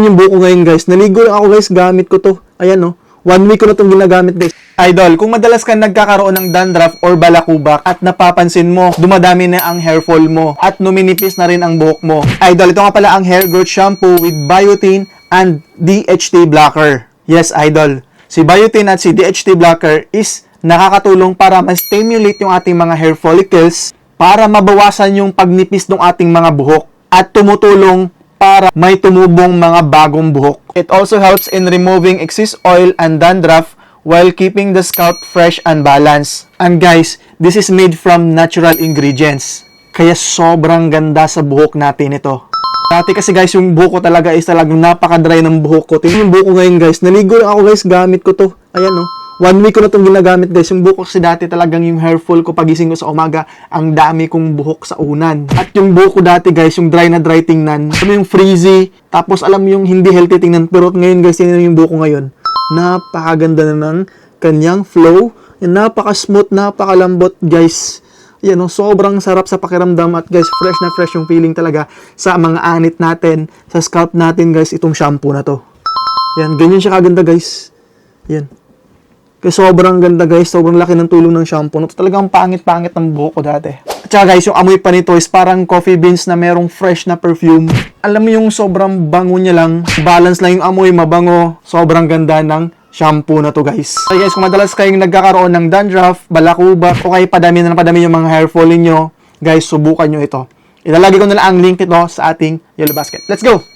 Yung buko ngayon guys, naligo lang ako guys, gamit ko to. Ayan no, 1 week ko na itong ginagamit guys. Idol, kung madalas ka nagkakaroon ng dandruff or balakubak at napapansin mo, dumadami na ang hair fall mo at numinipis na rin ang buhok mo. Idol, ito nga pala ang hair growth shampoo with biotin and DHT blocker. Yes, idol. Si biotin at si DHT blocker is nakakatulong para ma-stimulate yung ating mga hair follicles para mabawasan yung pagnipis ng ating mga buhok at tumutulong para may tumubong mga bagong buhok. It also helps in removing excess oil and dandruff while keeping the scalp fresh and balanced. And guys, this is made from natural ingredients. Kaya sobrang ganda sa buhok natin ito. Dati kasi guys, yung buhok ko talaga is talagang napaka-dry ng buhok ko. Tingnan yung buhok ko ngayon guys. Naligo lang ako guys, gamit ko to. Ayan no. 1 week ko na itong ginagamit guys. Yung buhok ko kasi dati talagang yung hair fall ko pagising ko sa umaga, ang dami kong buhok sa unan. At yung buhok ko dati guys, yung dry na dry tingnan. Alam mo yung frizzy, tapos alam mo yung hindi healthy tingnan. Pero ngayon guys, tingnan yung buhok ko ngayon. Napakaganda na ng kanyang flow. Napaka-smooth, napaka-lambot guys. Yan, no? Sobrang sarap sa pakiramdam at guys, fresh na fresh yung feeling talaga sa mga anit natin, sa scalp natin guys, itong shampoo na to. Yan, ganyan siya kaganda guys. Yan. Kaya sobrang ganda guys, sobrang laki ng tulong ng shampoo. Ito talagang pangit-pangit ng buhok ko dati. At saka guys, yung amoy pa nito is parang coffee beans na merong fresh na perfume. Alam mo yung sobrang bango niya lang, balance lang yung amoy, mabango. Sobrang ganda ng shampoo na to guys. So guys, kung madalas kayong nagkakaroon ng dandruff, balakubak, o kaya padami na padami yung mga hair fall niyo, guys, subukan nyo ito. Ilalagay ko na lang ang link nito sa ating Yellow Basket. Let's go!